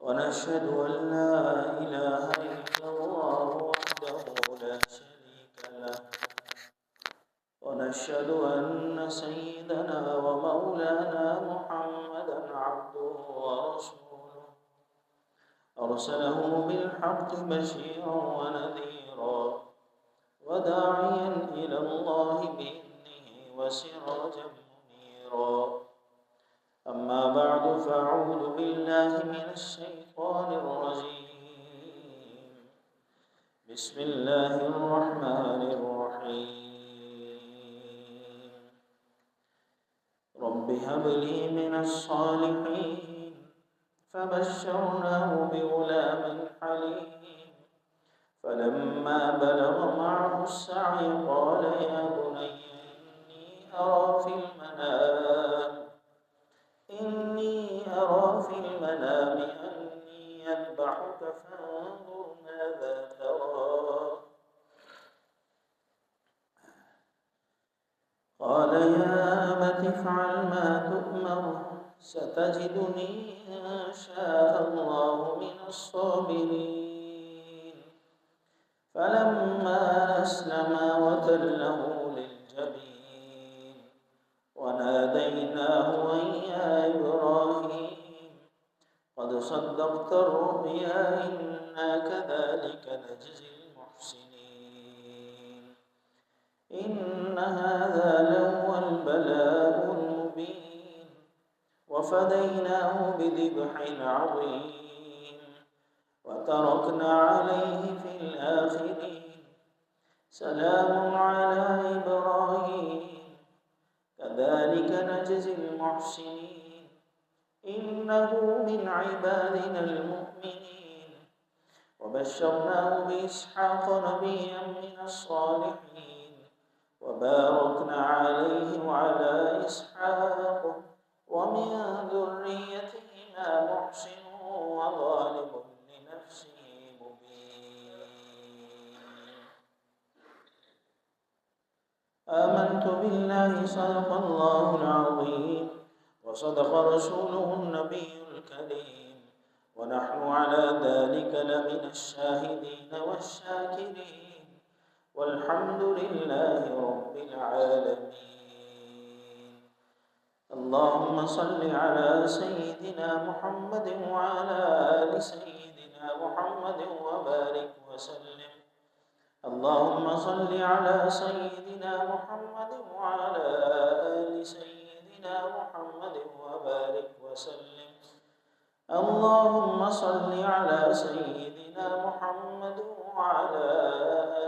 ونشهد أن لا إله إلا الله وحده لا شريك له ونشهد أن سيدنا ومولانا محمدا عبده ورسوله أرسله بالحق بشيرا ونذيرا وداعيا إلى الله بإذنه وسراجا منيرا أما بعد فأعوذ بالله من الشيطان الرجيم بسم الله الرحمن الرحيم رب هب لي من الصالحين فبشرناه بغلام حليم فلما بلغ معه السعي قال يا بني إني أرى في المنام أني أذبحك فانظر ماذا ترى قال يا أبت افعل ما تؤمر ستجدني إن شاء الله من الصابرين فلما أسلما وتله للجبين وناديناه أن يا إبراهيم قد صدقت الرؤيا إنا كذلك نجزي المحسنين إن هذا لهو البلاء المبين وفديناه بذبح عظيم وتركنا عليه في الآخرين سلام على إبراهيم كذلك نجزي المحسنين إنه من عبادنا المؤمنين وبشرناه بإسحاق نبيا من الصالحين وباركنا عليه وعلى إسحاق ومن ذريتهما محسن وظالم لنفسه مبين آمنت بالله صدق الله العظيم وصدق رسوله النبي الكريم ونحن على ذلك لمن الشاهدين والشاكرين والحمد لله رب العالمين اللهم صل على سيدنا محمد وعلى آل سيدنا محمد وبارك وسلم اللهم صل على سيدنا محمد وعلى آل سيدنا محمد وبارك وسلم اللهم صل على سيدنا محمد وعلى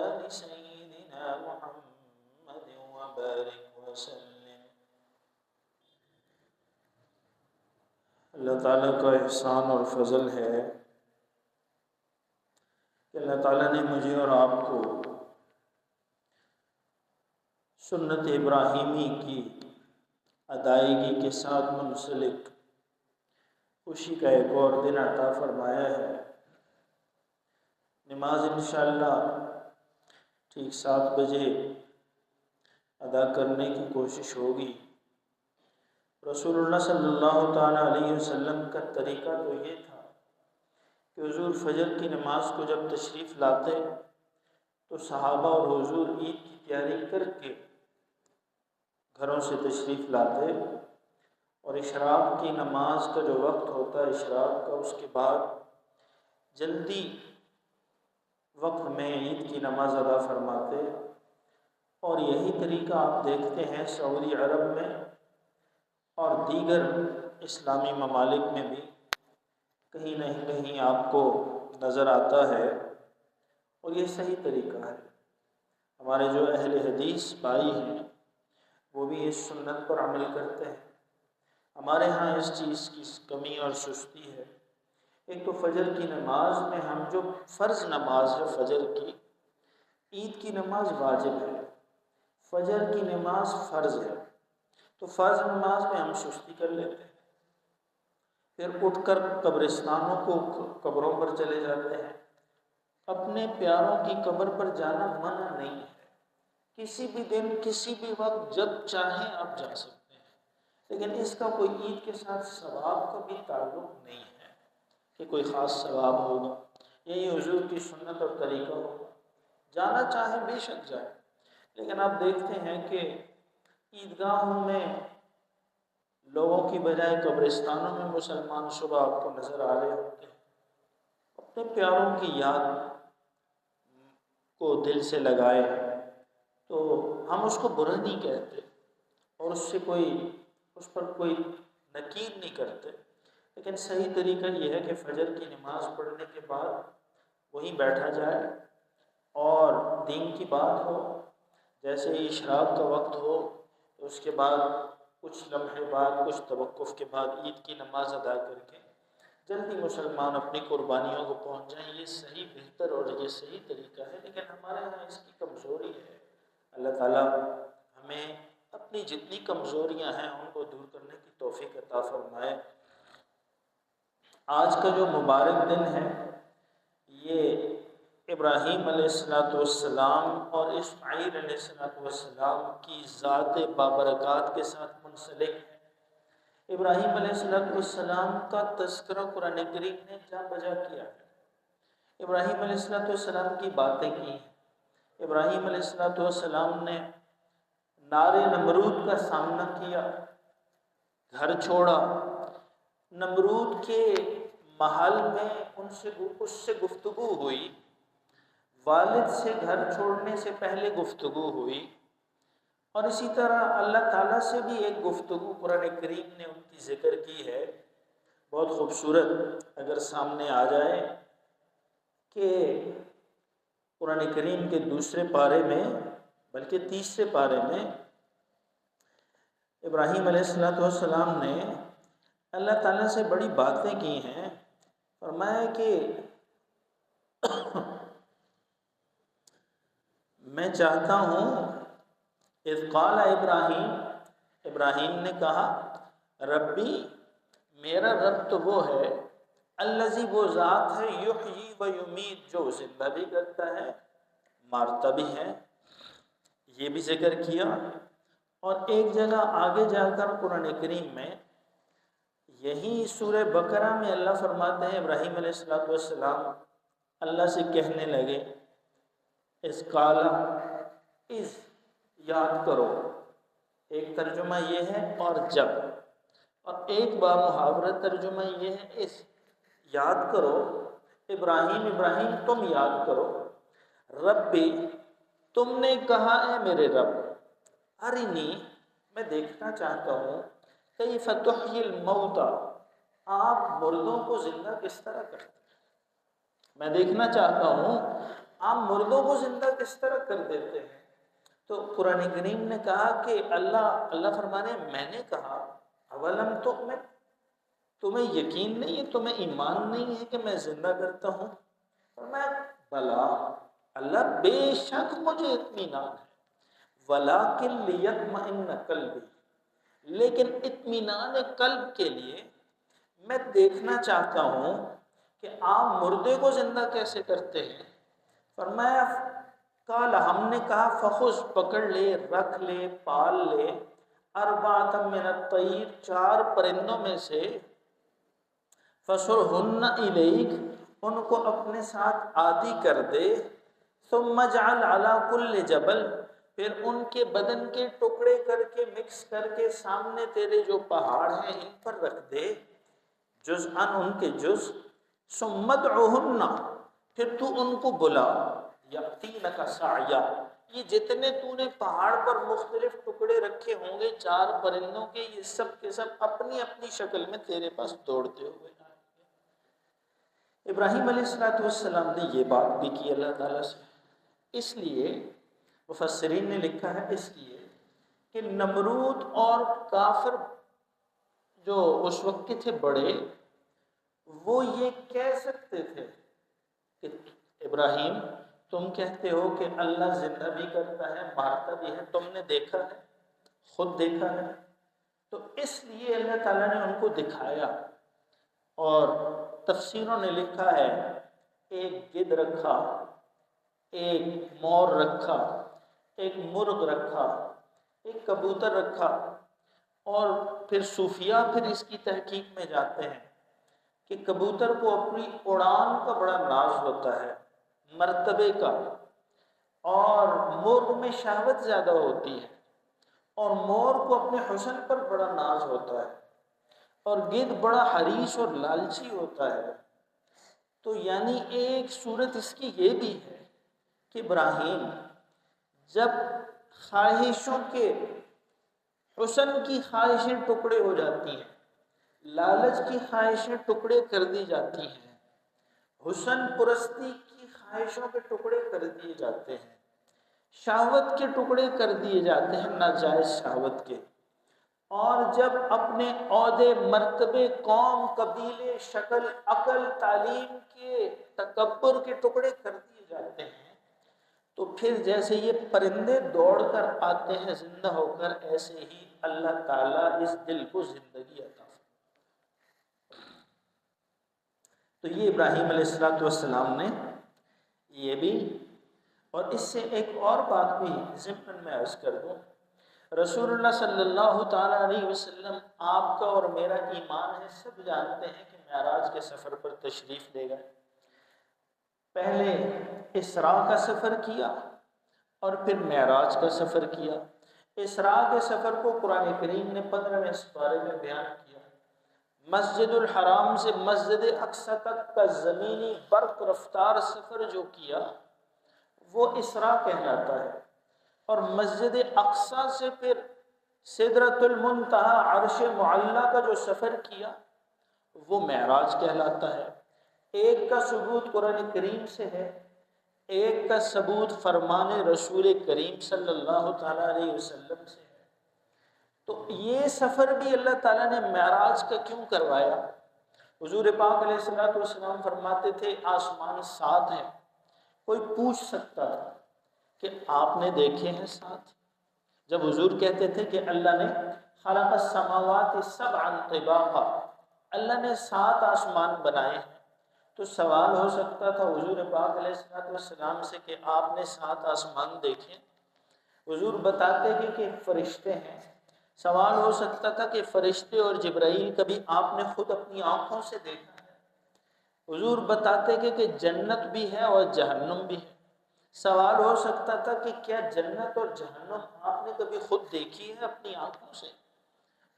آل سيدنا محمد وبارك وسلم اللہ تعالیٰ کا احسان اور فضل ہے کہ اللہ تعالیٰ نے مجھے اور آپ کو سنت ابراہیمی کی ادائیگی کے ساتھ منسلک خوشی کا ایک اور دن عطا فرمایا ہے۔ نماز انشاءاللہ ٹھیک 7 بجے ادا کرنے کی کوشش ہوگی۔ رسول اللہ صلی اللہ تعالیٰ علیہ وسلم کا طریقہ تو یہ تھا کہ حضور فجر کی نماز کو جب تشریف لاتے تو صحابہ اور حضور عید کی تیاری کر کے گھروں سے تشریف لاتے اور اشراق کی نماز کا جو وقت ہوتا ہے اشراق کا، اس کے بعد جلدی وقت میں عید کی نماز ادا فرماتے۔ اور یہی طریقہ آپ دیکھتے ہیں سعودی عرب میں اور دیگر اسلامی ممالک میں بھی کہیں نہ کہیں آپ کو نظر آتا ہے، اور یہ صحیح طریقہ ہے۔ ہمارے جو اہل حدیث بھائی ہیں وہ بھی اس سنت پر عمل کرتے ہیں۔ ہمارے ہاں اس چیز کی کمی اور سستی ہے۔ ایک تو فجر کی نماز میں ہم جو فرض نماز ہے فجر کی، عید کی نماز واجب ہے، فجر کی نماز فرض ہے، تو فرض نماز میں ہم سستی کر لیتے ہیں، پھر اٹھ کر قبرستانوں کو قبروں پر چلے جاتے ہیں۔ اپنے پیاروں کی قبر پر جانا منع نہیں ہے، کسی بھی دن کسی بھی وقت جب چاہیں آپ جا سکتے ہیں، لیکن اس کا کوئی عید کے ساتھ ثواب کا بھی تعلق نہیں ہے کہ کوئی خاص ثواب ہوگا، یہی حضور کی سنت اور طریقہ ہوگا۔ جانا چاہیں بے شک جائے، لیکن آپ دیکھتے ہیں کہ عیدگاہوں میں لوگوں کی بجائے قبرستانوں میں مسلمان صبح آپ کو نظر آ رہے ہوتے ہیں۔ اپنے پیاروں کی یاد کو دل سے لگائے تو ہم اس کو برا نہیں کہتے اور اس پر کوئی نکیر نہیں کرتے، لیکن صحیح طریقہ یہ ہے کہ فجر کی نماز پڑھنے کے بعد وہیں بیٹھا جائے اور دین کی بات ہو، جیسے ہی اشراق کا وقت ہو تو اس کے بعد کچھ لمحے بعد کچھ توقف کے بعد عید کی نماز ادا کر کے جلدی مسلمان اپنی قربانیوں کو پہنچ جائیں، یہ صحیح بہتر اور یہ صحیح طریقہ ہے۔ لیکن ہمارے یہاں اس کی کمزوری ہے، اللہ تعالیٰ ہمیں اپنی جتنی کمزوریاں ہیں ان کو دور کرنے کی توفیق عطا فرمائے۔ آج کا جو مبارک دن ہے یہ ابراہیم علیہ السلام اور اسماعیل علیہ السلام کی ذات بابرکات کے ساتھ منسلک ہے۔ ابراہیم علیہ السلام کا تذکرہ قرآن کریم نے جا بجا کیا ہے، ابراہیم علیہ السلام کی باتیں کی ہیں۔ ابراہیم علیہ السلام نے نار نمرود کا سامنا کیا، گھر چھوڑا، نمرود کے محل میں اس سے گفتگو ہوئی، والد سے گھر چھوڑنے سے پہلے گفتگو ہوئی، اور اسی طرح اللہ تعالیٰ سے بھی ایک گفتگو قرآن کریم نے ان کی ذکر کی ہے، بہت خوبصورت۔ اگر سامنے آ جائے کہ قرآن کریم کے دوسرے پارے میں بلکہ تیسرے پارے میں ابراہیم علیہ السلام نے اللہ تعالیٰ سے بڑی باتیں کی ہیں، فرمایا کہ میں چاہتا ہوں، اذ قال ابراہیم نے کہا، ربی میرا رب تو وہ ہے، الذی وہ ذات ہے، یحیی و یمیت جو زندہ بھی کرتا ہے مارتا بھی ہے، یہ بھی ذکر کیا۔ اور ایک جگہ آگے جا کر قرآن کریم میں یہی سورہ بقرہ میں اللہ فرماتے ہیں ابراہیم علیہ السلام اللہ سے کہنے لگے، اس قالا، اس یاد کرو، ایک ترجمہ یہ ہے اور جب، اور ایک بامحاورہ ترجمہ یہ ہے اس، یاد کرو ابراہیم تم یاد کرو، ربی تم نے کہا اے میرے رب، ارنی میں دیکھنا چاہتا ہوں، کیف تحیی الموتى آپ مردوں کو زندہ کس طرح کرتے ہیں، میں دیکھنا چاہتا ہوں آپ مردوں کو زندہ کس طرح کر دیتے ہیں۔ تو قرآن کریم نے کہا کہ اللہ فرمانے میں نے کہا اولم تؤمن، تمہیں یقین نہیں ہے، تمہیں ایمان نہیں ہے کہ میں زندہ کرتا ہوں؟ فرمایا بلا اللہ بے شک مجھے اطمینان ہے، ولیکن لیطمئن قلبی، لیکن اطمینان قلب کے لیے میں دیکھنا چاہتا ہوں کہ آپ مردے کو زندہ کیسے کرتے ہیں۔ فرمایا قال ہم نے کہا فخذ پکڑ لے، رکھ لے، پال لے، اربعۃ من الطیر 4 پرندوں میں سے، فصرہن الیک ان کو اپنے ساتھ عادی کر دے، ثم اجعل علی کل جبل پھر ان کے بدن کے ٹکڑے کر کے مکس کر کے سامنے تیرے جو پہاڑ ہیں ان پر رکھ دے، جزءاً ان کے جز، ثم ادعہن پھر تو ان کو بلا، یأتینک سعیا یہ جتنے تو نے پہاڑ پر مختلف ٹکڑے رکھے ہوں گے 4 پرندوں کے، یہ سب کے سب اپنی اپنی شکل میں تیرے پاس دوڑتے ہوئے آئیں گے۔ ابراہیم علیہ السلام نے یہ بات بھی کی اللہ تعالیٰ سے، اس لیے مفسرین نے لکھا ہے اس لیے کہ نمرود اور کافر جو اس وقت کے تھے بڑے، وہ یہ کہہ سکتے تھے کہ ابراہیم تم کہتے ہو کہ اللہ زندہ بھی کرتا ہے مارتا بھی ہے، تم نے دیکھا ہے، خود دیکھا ہے؟ تو اس لیے اللہ تعالیٰ نے ان کو دکھایا، اور تفسیروں نے لکھا ہے ایک گدھ رکھا، ایک مور رکھا، ایک مرغ رکھا، ایک کبوتر رکھا، اور پھر صوفیہ پھر اس کی تحقیق میں جاتے ہیں کہ کبوتر کو اپنی اڑان کا بڑا ناز ہوتا ہے، مرتبے کا، اور مرغ میں شہوت زیادہ ہوتی ہے، اور مور کو اپنے حسن پر بڑا ناز ہوتا ہے، اور گدھ بڑا حریص اور لالچی ہوتا ہے۔ تو یعنی ایک صورت اس کی یہ بھی ہے کہ ابراہیم جب خواہشوں کے، حسن کی خواہشیں ٹکڑے ہو جاتی ہیں، لالچ کی خواہشیں ٹکڑے کر دی جاتی ہیں، حسن پرستی کی خواہشوں کے ٹکڑے کر دیے جاتے ہیں، شہوت کے ٹکڑے کر دیے جاتے ہیں، ناجائز شہوت کے، اور جب اپنے عہدے، مرتبے، قوم، قبیلے، شکل، عقل، تعلیم کے، تکبر کے ٹکڑے کر دیے جاتے ہیں، تو پھر جیسے یہ پرندے دوڑ کر آتے ہیں زندہ ہو کر، ایسے ہی اللہ تعالیٰ اس دل کو زندگی عطا فرماتا ہے۔ تو یہ ابراہیم علیہ السلام نے یہ بھی، اور اس سے ایک اور بات بھی ضمن میں عرض کر دوں، رسول اللہ صلی اللہ تعالیٰ علیہ وسلم، آپ کا اور میرا ایمان ہے، سب جانتے ہیں کہ معراج کے سفر پر تشریف لے گئے، پہلے اسراء کا سفر کیا اور پھر معراج کا سفر کیا۔ اسراء کے سفر کو قرآن کریم نے 15ویں سپارے میں بیان کیا۔ مسجد الحرام سے مسجد اقصی تک کا زمینی برق رفتار سفر جو کیا وہ اسراء کہلاتا ہے، اور مسجد اقصی سے پھر سدرۃ المنتہا عرش معلیٰ کا جو سفر کیا وہ معراج کہلاتا ہے۔ ایک کا ثبوت قرآن کریم سے ہے، ایک کا ثبوت فرمان رسول کریم صلی اللہ تعالیٰ علیہ وسلم سے ہے۔ تو یہ سفر بھی اللہ تعالیٰ نے معراج کا کیوں کروایا؟ حضور پاک علیہ السلام فرماتے تھے آسمان 7 ہیں۔ کوئی پوچھ سکتا تھا کہ آپ نے دیکھے ہیں 7؟ جب حضور کہتے تھے کہ اللہ نے خلق السماوات سبعا طباقا، اللہ نے 7 آسمان بنائے ہیں، تو سوال ہو سکتا تھا حضور پاک علیہ السلام سے کہ آپ نے 7 آسمان دیکھے؟ حضور بتاتے ہیں کہ فرشتے ہیں۔ سوال ہو سکتا تھا کہ فرشتے اور جبرائیل کبھی آپ نے خود اپنی آنکھوں سے دیکھا ہے؟ حضور بتاتے کہ جنت بھی ہے اور جہنم بھی ہے۔ سوال ہو سکتا تھا کہ کیا جنت اور جہنم آپ نے کبھی خود دیکھی ہے اپنی آنکھوں سے؟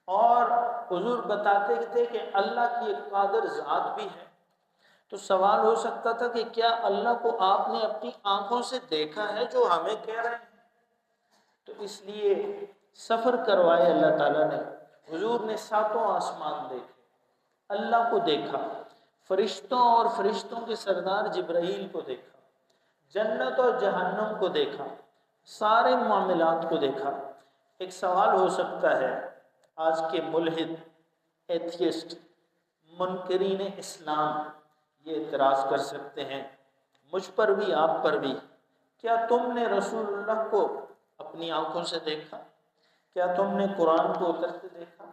اور حضور بتاتے تھے کہ اللہ کی ایک قادر ذات بھی ہے۔ تو سوال ہو سکتا تھا کہ کیا اللہ کو آپ نے اپنی آنکھوں سے دیکھا ہے جو ہمیں کہہ رہے ہیں؟ تو اس لیے سفر کروائے اللہ تعالیٰ نے۔ حضور نے 7 آسمان دیکھے، اللہ کو دیکھا، فرشتوں اور فرشتوں کے سردار جبرائیل کو دیکھا، جنت اور جہنم کو دیکھا، سارے معاملات کو دیکھا۔ ایک سوال ہو سکتا ہے، آج کے ملحد، ایتھیسٹ، منکرین اسلام یہ اعتراض کر سکتے ہیں، مجھ پر بھی آپ پر بھی، کیا تم نے رسول اللہ کو اپنی آنکھوں سے دیکھا؟ کیا تم نے قرآن کو اترتے دیکھا؟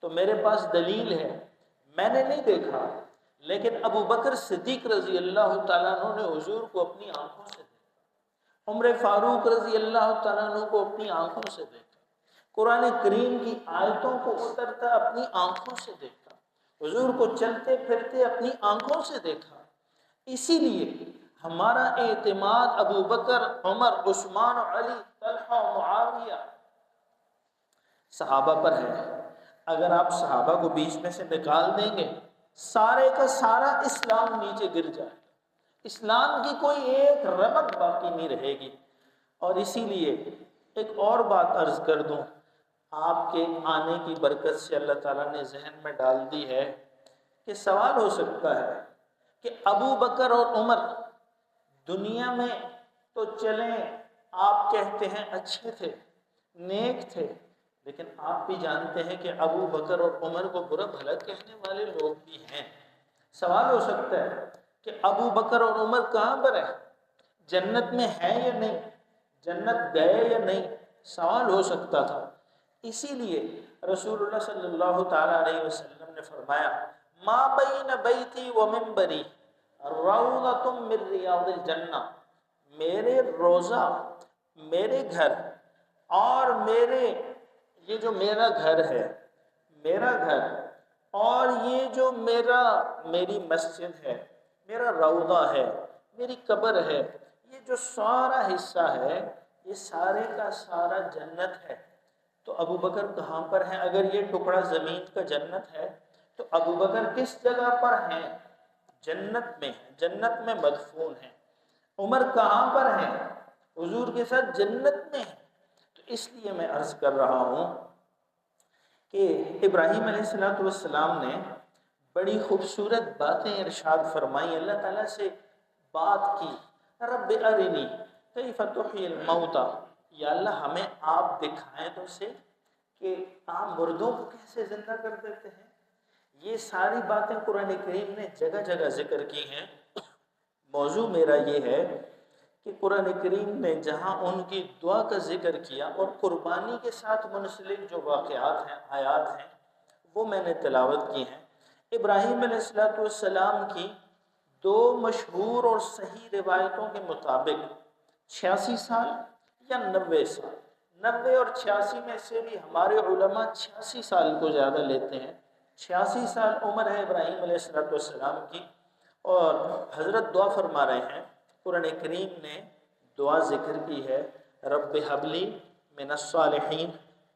تو میرے پاس دلیل ہے، میں نے نہیں دیکھا، لیکن ابو بکر صدیق رضی اللہ تعالیٰ عنہ نے حضور کو اپنی آنکھوں سے دیکھا، عمر فاروق رضی اللہ تعالیٰ عنہ کو اپنی آنکھوں سے دیکھا، قرآن کریم کی آیتوں کو اترتا اپنی آنکھوں سے دیکھا، حضور کو چلتے پھرتے اپنی آنکھوں سے دیکھا۔ اسی لیے ہمارا اعتماد ابو بکر، عمر، عثمان، علی، طلحہ، معاویہ، صحابہ پر ہے۔ اگر آپ صحابہ کو بیچ میں سے نکال دیں گے، سارے کا سارا اسلام نیچے گر جائے گا، اسلام کی کوئی ایک رمق باقی نہیں رہے گی۔ اور اسی لیے ایک اور بات عرض کر دوں، آپ کے آنے کی برکت سے اللہ تعالیٰ نے ذہن میں ڈال دی ہے کہ سوال ہو سکتا ہے کہ ابو بکر اور عمر دنیا میں تو چلیں، آپ کہتے ہیں اچھے تھے، نیک تھے، لیکن آپ بھی جانتے ہیں کہ ابو بکر اور عمر کو برا بھلا کہنے والے لوگ بھی ہیں۔ سوال ہو سکتا ہے کہ ابو بکر اور عمر کہاں پر ہے، جنت میں ہے یا نہیں، جنت گئے یا نہیں، سوال ہو سکتا تھا۔ اسی لیے رسول اللہ صلی اللہ تعالیٰ علیہ وسلم نے فرمایا ما بین بیتی و منبری روضۃ من ریاض الجنہ، میرے روزہ، میرے گھر اور یہ جو میرا گھر ہے، میرا گھر اور یہ جو میری مسجد ہے، میرا روضہ ہے، میری قبر ہے، یہ جو سارا حصہ ہے یہ سارے کا سارا جنت ہے۔ تو ابو بکر کہاں پر ہیں؟ اگر یہ ٹکڑا زمین کا جنت ہے تو ابو بکر کس جگہ پر ہیں؟ جنت میں، جنت میں مدفون ہیں۔ عمر کہاں پر ہیں؟ حضور کے ساتھ جنت میں ہیں۔ تو اس لیے میں عرض کر رہا ہوں کہ ابراہیم علیہ السلام نے بڑی خوبصورت باتیں ارشاد فرمائی، اللہ تعالیٰ سے بات کی، رب ارنی کیف تحیی الموتى، یا اللہ ہمیں آپ دکھائیں تو سے کہ آپ مردوں کو کیسے زندہ کر دیتے ہیں۔ یہ ساری باتیں قرآن کریم نے جگہ جگہ ذکر کی ہیں۔ موضوع میرا یہ ہے کہ قرآن کریم نے جہاں ان کی دعا کا ذکر کیا اور قربانی کے ساتھ منسلک جو واقعات ہیں، آیات ہیں، وہ میں نے تلاوت کی ہیں۔ ابراہیم علیہ السلام کی دو مشہور اور صحیح روایتوں کے مطابق 86 سال یا 90 سال، 90 اور 86 میں سے بھی ہمارے علماء 86 سال کو زیادہ لیتے ہیں۔ 86 سال عمر ہے ابراہیم علیہ السلام کی، اور حضرت دعا فرما رہے ہیں۔ قرآن کریم نے دعا ذکر کی ہے، رب حبلی من الصالحین،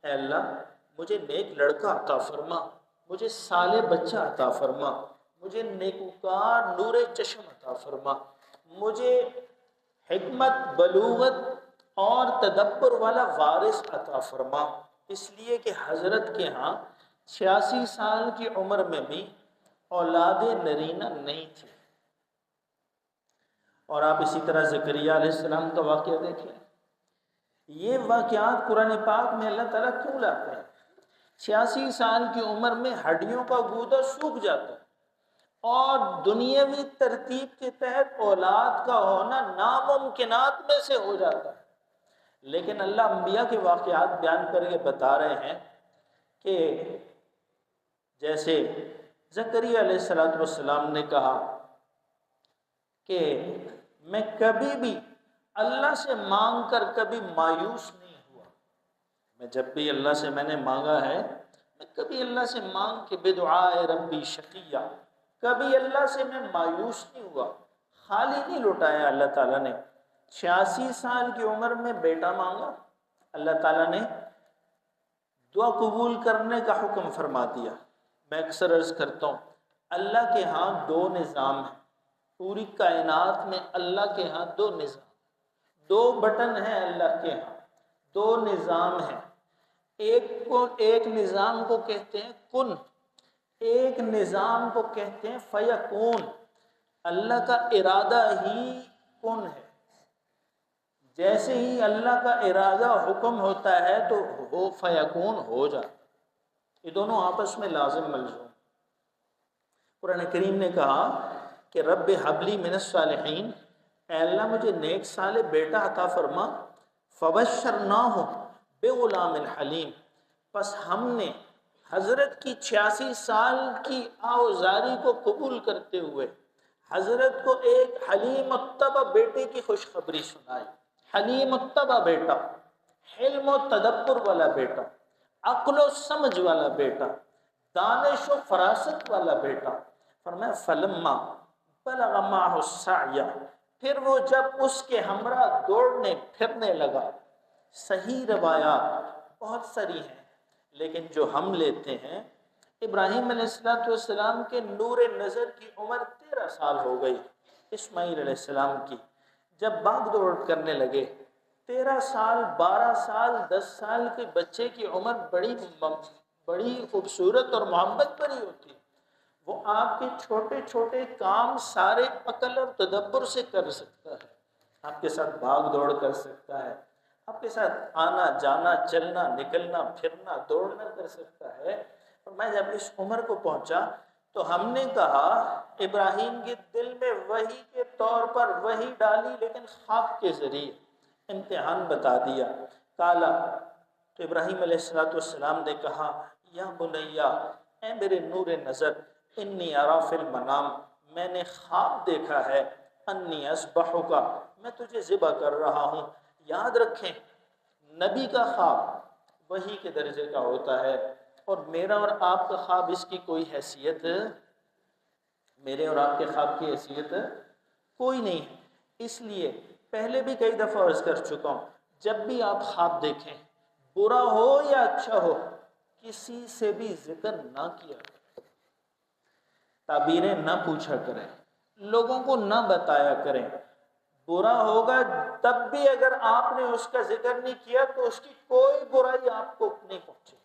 اے اللہ مجھے نیک لڑکا عطا فرما، مجھے صالح بچہ عطا فرما، مجھے نیکوکار نور چشم عطا فرما، مجھے حکمت، بلوغت اور تدبر والا وارث عطا فرما۔ اس لیے کہ حضرت کے ہاں 86 سال کی عمر میں بھی اولاد نرینہ نہیں تھی۔ اور آپ اسی طرح زکریا علیہ السلام کا واقعہ دیکھیں، یہ واقعات قرآن پاک میں اللہ تعالیٰ کیوں لاتے ہیں؟ 86 سال کی عمر میں ہڈیوں کا گودا سوکھ جاتا ہے اور دنیاوی ترتیب کے تحت اولاد کا ہونا ناممکنات میں سے ہو جاتا ہے۔ لیکن اللہ انبیاء کے واقعات بیان کر کے بتا رہے ہیں کہ جیسے زکریا علیہ السلام نے کہا کہ میں کبھی بھی اللہ سے مانگ کر کبھی مایوس نہیں ہوا، میں جب بھی اللہ سے میں نے مانگا ہے، میں کبھی اللہ سے مانگ کے بدعائے ربی شقیہ، کبھی اللہ سے میں مایوس نہیں ہوا، خالی نہیں لوٹایا اللہ تعالیٰ نے۔ 86 سال کی عمر میں بیٹا مانگا، اللہ تعالیٰ نے دعا قبول کرنے کا حکم فرما دیا۔ میں اکثر عرض کرتا ہوں اللہ کے ہاں دو نظام ہیں، پوری کائنات میں اللہ کے ہاں دو نظام، دو بٹن ہیں اللہ کے ہاں، دو نظام ہیں۔ ایک نظام کو کہتے ہیں کن، ایک نظام کو کہتے ہیں فیکون۔ اللہ کا ارادہ ہی کن ہے، جیسے ہی اللہ کا ارادہ حکم ہوتا ہے تو وہ فیکون ہو جاتا، یہ دونوں آپس میں لازم ملزوم۔ قرآن کریم نے کہا کہ رب حبلی من الصالحین، اے اللہ مجھے نیک صالح بیٹا عطا فرما، فبشرناہ بغلام حلیم، پس ہم نے حضرت کی 86 سال کی آوزاری کو قبول کرتے ہوئے حضرت کو ایک حلیم الطبع بیٹے کی خوشخبری سنائی۔ حلیم الطبع بیٹا، حلم و تدبر والا بیٹا، عقل و سمجھ والا بیٹا، دانش و فراست والا بیٹا۔ فرمایا فلما بلغ معہ السعی، پھر وہ جب اس کے ہمراہ دوڑنے پھرنے لگا۔ صحیح روایات بہت ساری ہیں لیکن جو ہم لیتے ہیں، ابراہیم علیہ السلام کے نور نظر کی عمر 13 سال ہو گئی، اسماعیل علیہ السلام کی جب بھاگ دوڑ کرنے لگے، 13 سال، 12 سال، 10 سال کے بچے کی عمر بڑی خوبصورت اور محبت بھری ہوتی ہے۔ وہ آپ کے چھوٹے چھوٹے کام سارے عقل اور تدبر سے کر سکتا ہے، آپ کے ساتھ بھاگ دوڑ کر سکتا ہے، آپ کے ساتھ آنا جانا چلنا نکلنا پھرنا دوڑنا کر سکتا ہے۔ اور میں جب اس عمر کو پہنچا تو ہم نے کہا ابراہیم کے دل میں وحی کے طور پر وحی ڈالی، لیکن خواب کے ذریعے امتحان بتا دیا کالا۔ تو ابراہیم علیہ السلام نے کہا یا بنیا، اے میرے نور نظر، انی ارا فی المنام، میں نے خواب دیکھا ہے، انی اذبحک، میں تجھے ذبح کر رہا ہوں۔ یاد رکھیں نبی کا خواب وحی کے درجے کا ہوتا ہے، اور میرا اور آپ کا خواب اس کی کوئی حیثیت، میرے اور آپ کے خواب کی حیثیت کوئی نہیں ہے۔ اس لیے پہلے بھی کئی دفعہ عرض کر چکا ہوں، جب بھی آپ خواب دیکھیں، برا ہو یا اچھا ہو، کسی سے بھی ذکر نہ کیا کریں، تعبیریں نہ پوچھا کریں، لوگوں کو نہ بتایا کریں۔ برا ہوگا تب بھی اگر آپ نے اس کا ذکر نہیں کیا تو اس کی کوئی برائی آپ کو نہیں پہنچے گی،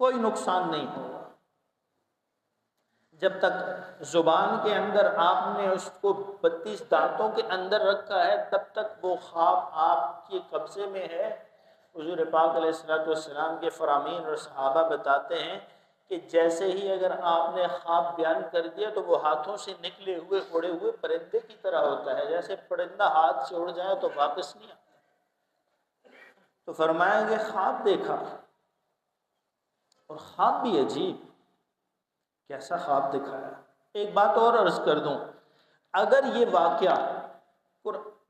کوئی نقصان نہیں ہوگا۔ جب تک زبان کے اندر آپ نے اس کو 32 دانتوں کے اندر رکھا ہے، تب تک وہ خواب آپ کے قبضے میں ہے۔ حضور پاک علیہ السلام کے فرامین اور صحابہ بتاتے ہیں کہ جیسے ہی اگر آپ نے خواب بیان کر دیا تو وہ ہاتھوں سے نکلے ہوئے اڑے ہوئے پرندے کی طرح ہوتا ہے، جیسے پرندہ ہاتھ سے اڑ جائے تو واپس نہیں آتا۔ تو فرمایا کہ خواب دیکھا، اور خواب بھی عجیب، کیسا خواب دکھایا۔ ایک بات اور عرض کر دوں، اگر یہ واقعہ،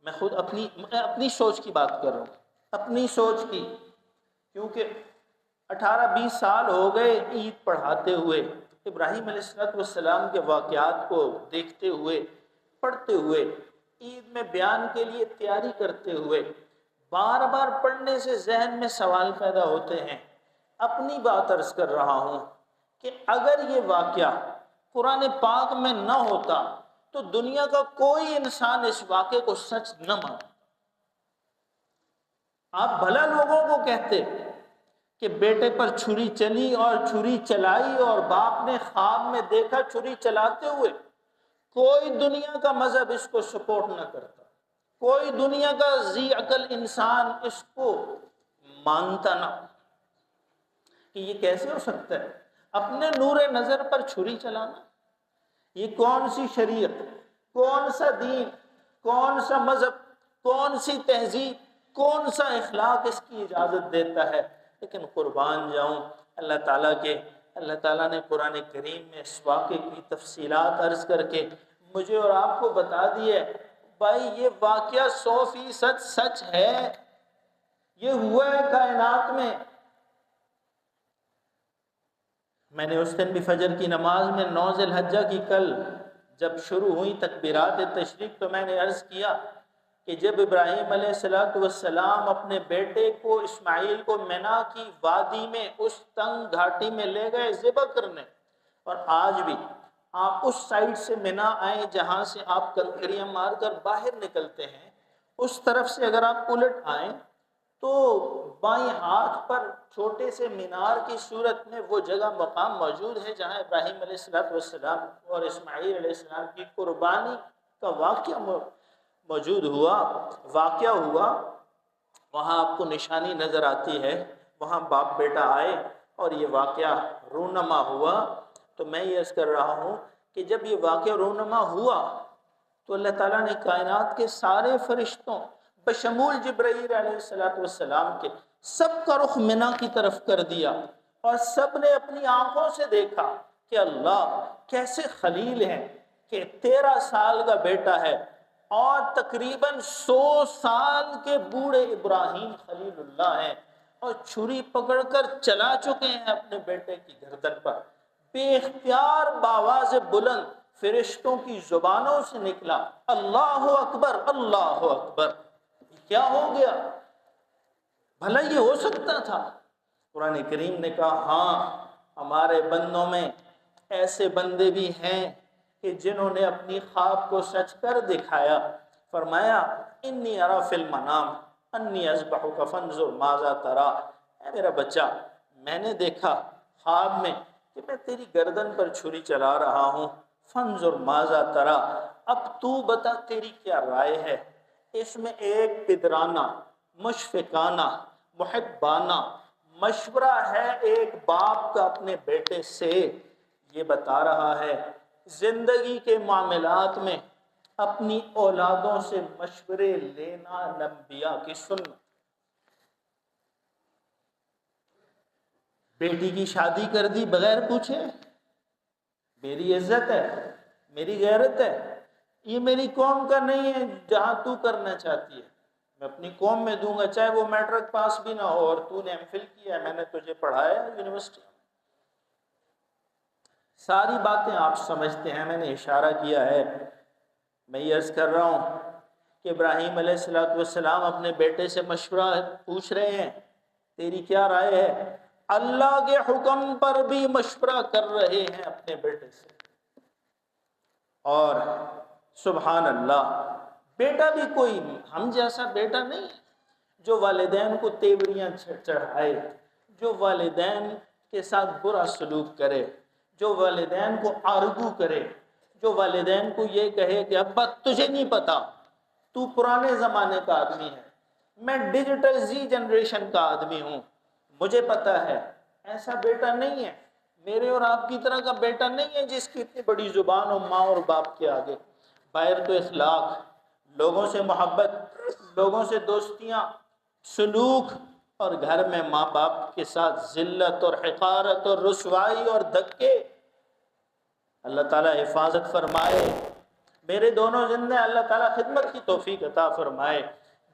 میں خود اپنی سوچ کی بات کر رہا ہوں، اپنی سوچ کی، کیونکہ 18-20 سال ہو گئے عید پڑھاتے ہوئے، ابراہیم علیہ السلام کے واقعات کو دیکھتے ہوئے، پڑھتے ہوئے، عید میں بیان کے لیے تیاری کرتے ہوئے، بار بار پڑھنے سے ذہن میں سوال پیدا ہوتے ہیں۔ اپنی بات عرض کر رہا ہوں کہ اگر یہ واقعہ قرآن پاک میں نہ ہوتا تو دنیا کا کوئی انسان اس واقعے کو سچ نہ مانتا۔ آپ بھلا لوگوں کو کہتے کہ بیٹے پر چھری چلی اور چھری چلائی، اور باپ نے خواب میں دیکھا چھری چلاتے ہوئے، کوئی دنیا کا مذہب اس کو سپورٹ نہ کرتا، کوئی دنیا کا ذی عقل انسان اس کو مانتا نہ، کہ یہ کیسے ہو سکتا ہے اپنے نور نظر پر چھری چلانا۔ یہ کون سی شریعت، کون سا دین، کون سا مذہب، کون سی تہذیب، کون سا اخلاق اس کی اجازت دیتا ہے؟ لیکن قربان جاؤں اللہ تعالیٰ نے قرآن کریم میں اس واقعے کی تفصیلات عرض کر کے مجھے اور آپ کو بتا دیے، بھائی یہ واقعہ 100% سچ ہے، یہ ہوا ہے کائنات میں۔ میں نے اس دن بھی فجر کی نماز میں 9 ذی الحجہ کی کل جب شروع ہوئی تکبیرات تشریق، تو میں نے عرض کیا کہ جب ابراہیم علیہ السلام اپنے بیٹے کو اسماعیل کو مینا کی وادی میں اس تنگ گھاٹی میں لے گئے ذبح کرنے، اور آج بھی آپ اس سائڈ سے مینا آئیں جہاں سے آپ کنکریاں مار کر باہر نکلتے ہیں، اس طرف سے اگر آپ الٹ آئیں تو بائیں ہاتھ پر چھوٹے سے مینار کی صورت میں وہ جگہ مقام موجود ہے جہاں ابراہیم علیہ السلام اور اسماعیل علیہ السلام کی قربانی کا واقعہ ہوا۔ وہاں آپ کو نشانی نظر آتی ہے، وہاں باپ بیٹا آئے اور یہ واقعہ رونما ہوا۔ تو میں یہ عرض کر رہا ہوں کہ جب یہ واقعہ رونما ہوا تو اللہ تعالیٰ نے کائنات کے سارے فرشتوں بشمول جبرائیل علیہ السلام کے سب کا رخ مینا کی طرف کر دیا، اور سب نے اپنی آنکھوں سے دیکھا کہ اللہ کیسے خلیل ہیں، کہ 13 سال کا بیٹا ہے اور تقریباً 100 سال کے بوڑھے ابراہیم خلیل اللہ ہیں، اور چھری پکڑ کر چلا چکے ہیں اپنے بیٹے کی گردن پر۔ بے اختیار باواز بلند فرشتوں کی زبانوں سے نکلا، اللہ اکبر اللہ اکبر۔ کیا ہو گیا؟ بھلا یہ ہو سکتا تھا؟ قرآن کریم نے کہا ہاں، ہمارے بندوں میں ایسے بندے بھی ہیں کہ جنہوں نے اپنی خواب کو سچ کر دکھایا۔ فرمایا انی ارا فی المنام انی اذبحک فانظر ماذا تری، اے میرا بچہ میں نے دیکھا خواب میں کہ میں تیری گردن پر چھری چلا رہا ہوں، فانظر ماذا تری، اب تو بتا تیری کیا رائے ہے۔ اس میں ایک پدرانہ، مشفقانہ، محبانہ مشورہ ہے ایک باپ کا اپنے بیٹے سے۔ یہ بتا رہا ہے زندگی کے معاملات میں اپنی اولادوں سے مشورے لینا انبیاء کی سنت۔ بیٹی کی شادی کر دی بغیر پوچھے، میری عزت ہے، میری غیرت ہے، یہ میری قوم کا نہیں ہے جہاں تو کرنا چاہتی ہے، میں اپنی قوم میں دوں گا، چاہے وہ میٹرک پاس بھی نہ ہو اور تو نے ایم فل کیا ہے، میں نے تجھے پڑھایا یونیورسٹی۔ ساری باتیں آپ سمجھتے ہیں، میں نے اشارہ کیا ہے۔ میں یہ عرض کر رہا ہوں کہ ابراہیم علیہ السلام اپنے بیٹے سے مشورہ پوچھ رہے ہیں، تیری کیا رائے ہے؟ اللہ کے حکم پر بھی مشورہ کر رہے ہیں اپنے بیٹے سے۔ اور سبحان اللہ، بیٹا بھی کوئی ہم جیسا بیٹا نہیں جو والدین کو تیوریاں چڑھائے، جو والدین کے ساتھ برا سلوک کرے، جو والدین کو آرگو کرے، جو والدین کو یہ کہے کہ ابا تجھے نہیں پتا، تو پرانے زمانے کا آدمی ہے، میں ڈیجیٹل زی جنریشن کا آدمی ہوں، مجھے پتا ہے۔ ایسا بیٹا نہیں ہے، میرے اور آپ کی طرح کا بیٹا نہیں ہے جس کی اتنی بڑی زبان ہو ماں اور باپ کے آگے۔ باہر تو اخلاق، لوگوں سے محبت، لوگوں سے دوستیاں، سلوک، اور گھر میں ماں باپ کے ساتھ ذلت اور حقارت اور رسوائی اور دھکے۔ اللہ تعالیٰ حفاظت فرمائے، میرے دونوں زندہ ہیں، اللہ تعالیٰ خدمت کی توفیق عطا فرمائے،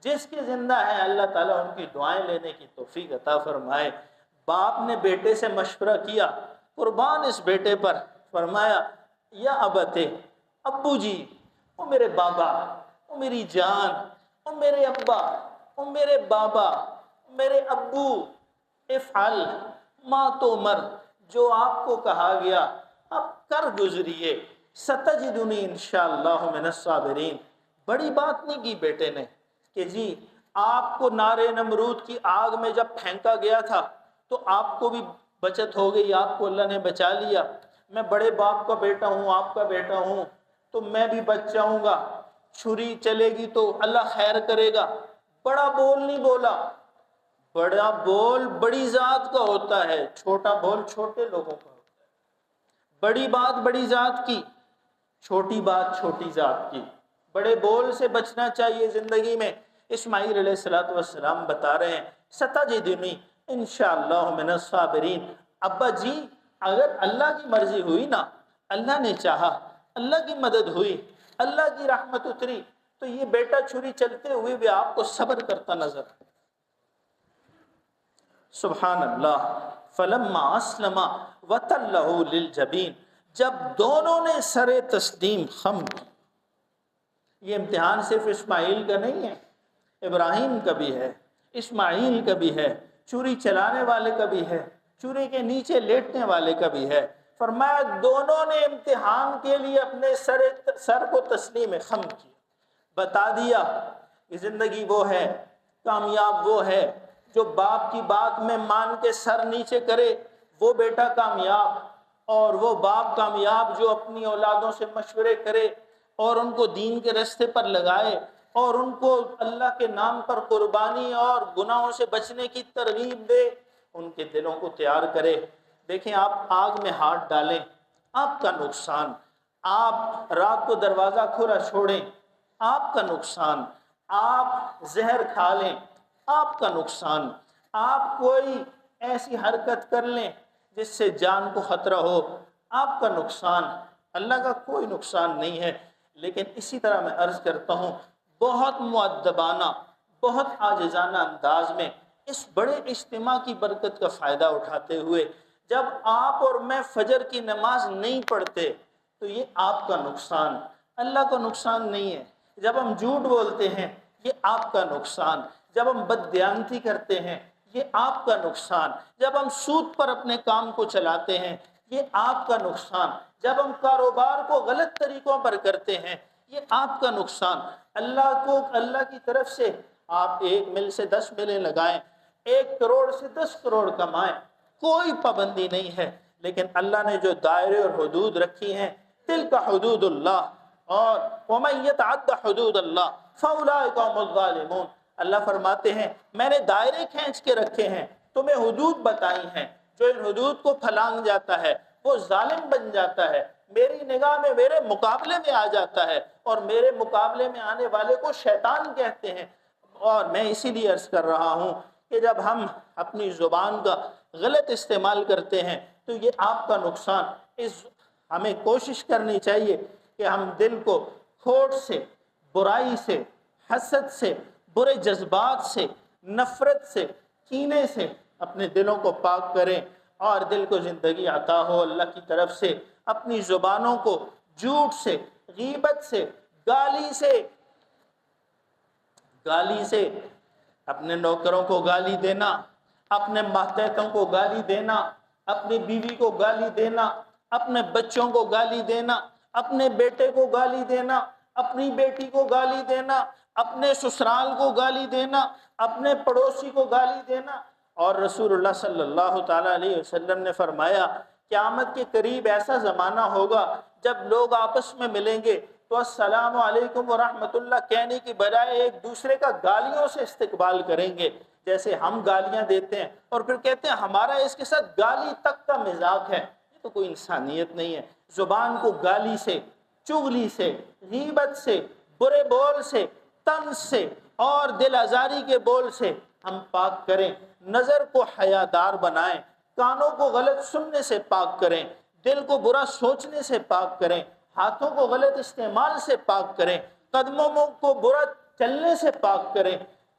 جس کے زندہ ہیں اللہ تعالیٰ ان کی دعائیں لینے کی توفیق عطا فرمائے۔ باپ نے بیٹے سے مشورہ کیا، قربان اس بیٹے پر، فرمایا یا ابتے، ابو جی، او میرے بابا، او میری جان، او میرے ابا، او میرے بابا، میرے ابو، افعل ما تؤمر، جو آپ کو کہا گیا اب کر گزریے، ستجدنی انشاءاللہ من الصابرین۔ بڑی بات نہیں کی بیٹے نے کہ جی آپ کو نار نمرود کی آگ میں جب پھینکا گیا تھا تو آپ کو بھی بچت ہو گئی، آپ کو اللہ نے بچا لیا، میں بڑے باپ کا بیٹا ہوں، آپ کا بیٹا ہوں تو میں بھی بچ جاؤں گا، چھری چلے گی تو اللہ خیر کرے گا۔ بڑا بول نہیں بولا، بڑا بول بڑی ذات کا ہوتا ہے، چھوٹا بول چھوٹے لوگوں کا ہوتا ہے۔ بڑی بات بڑی ذات کی، چھوٹی بات چھوٹی ذات کی، بڑے بول سے بچنا چاہیے زندگی میں۔ اسماعیل علیہ السلام بتا رہے ہیں ستجدنی انشاءاللہ من الصابرین، ابا جی اگر اللہ کی مرضی ہوئی نا، اللہ نے چاہا، اللہ کی مدد ہوئی، اللہ کی رحمت اتری تو یہ بیٹا چھری چلتے ہوئے بھی آپ کو صبر کرتا نظر۔ سبحان اللہ۔ فلما اسلم وتلہ للجبین، جب دونوں نے سر تسلیم خم کی۔ یہ امتحان صرف اسماعیل کا نہیں ہے، ابراہیم کا بھی ہے، اسماعیل کا بھی ہے، چوری چلانے والے کا بھی ہے، چوری کے نیچے لیٹنے والے کا بھی ہے۔ فرمایا دونوں نے امتحان کے لیے اپنے سر کو تسلیم خم کیا، بتا دیا کہ زندگی وہ ہے، کامیاب وہ ہے جو باپ کی بات میں مان کے سر نیچے کرے، وہ بیٹا کامیاب، اور وہ باپ کامیاب جو اپنی اولادوں سے مشورے کرے اور ان کو دین کے راستے پر لگائے اور ان کو اللہ کے نام پر قربانی اور گناہوں سے بچنے کی ترغیب دے، ان کے دلوں کو تیار کرے۔ دیکھیں آپ آگ میں ہاتھ ڈالیں، آپ کا نقصان، آپ رات کو دروازہ کھلا چھوڑیں، آپ کا نقصان، آپ زہر کھا لیں، آپ کا نقصان، آپ کوئی ایسی حرکت کر لیں جس سے جان کو خطرہ ہو، آپ کا نقصان، اللہ کا کوئی نقصان نہیں ہے۔ لیکن اسی طرح میں عرض کرتا ہوں بہت مؤدبانہ، بہت عاجزانہ انداز میں اس بڑے اجتماع کی برکت کا فائدہ اٹھاتے ہوئے جب آپ اور میں فجر کی نماز نہیں پڑھتے تو یہ آپ کا نقصان، اللہ کا نقصان نہیں ہے۔ جب ہم جھوٹ بولتے ہیں یہ آپ کا نقصان، جب ہم بددیانتی کرتے ہیں یہ آپ کا نقصان، جب ہم سود پر اپنے کام کو چلاتے ہیں یہ آپ کا نقصان، جب ہم کاروبار کو غلط طریقوں پر کرتے ہیں یہ آپ کا نقصان۔ اللہ کی طرف سے آپ 1 مل سے 10 ملیں لگائیں، 1 کروڑ سے 10 کروڑ کمائیں، کوئی پابندی نہیں ہے، لیکن اللہ نے جو دائرے اور حدود رکھی ہیں تلک حدود اللہ، اور وَمَن يَتَعَدَّ حُدُودَ اللَّهِ فَأُولَٰئِكَ هُمُ الظَّالِمُونَ، اللہ فرماتے ہیں میں نے دائرے کھینچ کے رکھے ہیں، تمہیں حدود بتائی ہیں، جو ان حدود کو پھلانگ جاتا ہے وہ ظالم بن جاتا ہے، میری نگاہ میں میرے مقابلے میں آ جاتا ہے، اور میرے مقابلے میں آنے والے کو شیطان کہتے ہیں۔ اور میں اسی لیے عرض کر رہا ہوں کہ جب ہم اپنی زبان کا غلط استعمال کرتے ہیں تو یہ آپ کا نقصان، ہمیں کوشش کرنی چاہیے کہ ہم دل کو کھوٹ سے، برائی سے، حسد سے، برے جذبات سے، نفرت سے، کینے سے اپنے دلوں کو پاک کریں، اور دل کو زندگی عطا ہو اللہ کی طرف سے۔ اپنی زبانوں کو جھوٹ سے، غیبت سے، گالی سے، اپنے نوکروں کو گالی دینا، اپنے ماتحتوں کو گالی دینا، اپنی بیوی کو گالی دینا، اپنے بچوں کو گالی دینا، اپنے بیٹے کو گالی دینا، اپنی بیٹی کو گالی دینا، اپنے سسرال کو گالی دینا، اپنے پڑوسی کو گالی دینا۔ اور رسول اللہ صلی اللہ تعالیٰ علیہ وسلم نے فرمایا قیامت کے قریب ایسا زمانہ ہوگا جب لوگ آپس میں ملیں گے تو السلام علیکم ورحمۃ اللہ کہنے کی بجائے ایک دوسرے کا گالیوں سے استقبال کریں گے، جیسے ہم گالیاں دیتے ہیں اور پھر کہتے ہیں ہمارا اس کے ساتھ گالی تک کا مزاج ہے۔ یہ تو کوئی انسانیت نہیں ہے۔ زبان کو گالی سے، چغلی سے، غیبت سے، برے بول سے، طنز سے اور دل آزاری کے بول سے ہم پاک کریں۔ نظر کو حیادار بنائیں، کانوں کو غلط سننے سے پاک کریں، دل کو برا سوچنے سے پاک کریں، ہاتھوں کو غلط استعمال سے پاک کریں، قدموں کو برا چلنے سے پاک کریں۔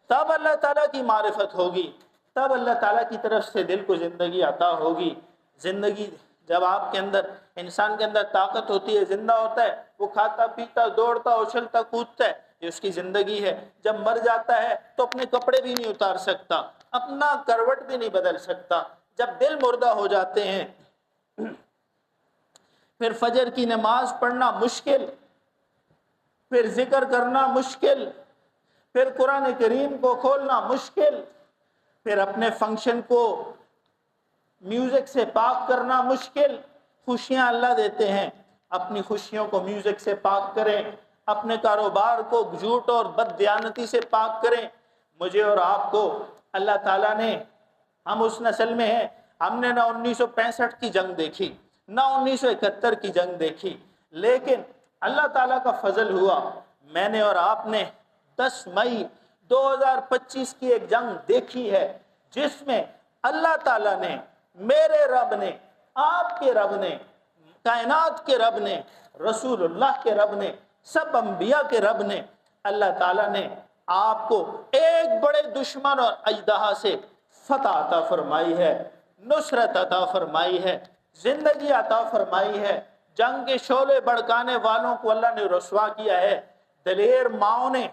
تب اللہ تعالیٰ کی معرفت ہوگی، تب اللہ تعالیٰ کی طرف سے دل کو زندگی عطا ہوگی۔ زندگی جب آپ کے اندر، انسان کے اندر طاقت ہوتی ہے، زندہ ہوتا ہے، وہ کھاتا پیتا دوڑتا اچھلتا کودتا ہے، یہ اس کی زندگی ہے۔ جب مر جاتا ہے تو اپنے کپڑے بھی نہیں اتار سکتا، اپنا کروٹ بھی نہیں بدل سکتا۔ جب دل مردہ ہو جاتے ہیں پھر فجر کی نماز پڑھنا مشکل، پھر ذکر کرنا مشکل، پھر قرآن کریم کو کھولنا مشکل، پھر اپنے فنکشن کو میوزک سے پاک کرنا مشکل۔ خوشیاں اللہ دیتے ہیں، اپنی خوشیوں کو میوزک سے پاک کریں، اپنے کاروبار کو جھوٹ اور بد دیانتی سے پاک کریں۔ مجھے اور آپ کو اللہ تعالیٰ نے، ہم اس نسل میں ہیں، ہم نے نہ 1965 کی جنگ دیکھی، نہ 1971 کی جنگ دیکھی، لیکن اللہ تعالیٰ کا فضل ہوا، میں نے اور آپ نے 10 مئی 2025 کی ایک جنگ دیکھی ہے جس میں اللہ تعالیٰ نے، میرے رب نے، آپ کے رب نے، کائنات کے رب نے، رسول اللہ کے رب نے، سب انبیاء کے رب نے، اللہ تعالیٰ نے آپ کو ایک بڑے دشمن اور اژدہا سے فتح عطا فرمائی ہے، نصرت عطا فرمائی ہے، زندگی عطا فرمائی ہے۔ جنگ کے شعلے بھڑکانے والوں کو اللہ نے رسوا کیا ہے۔ دلیر ماؤں نے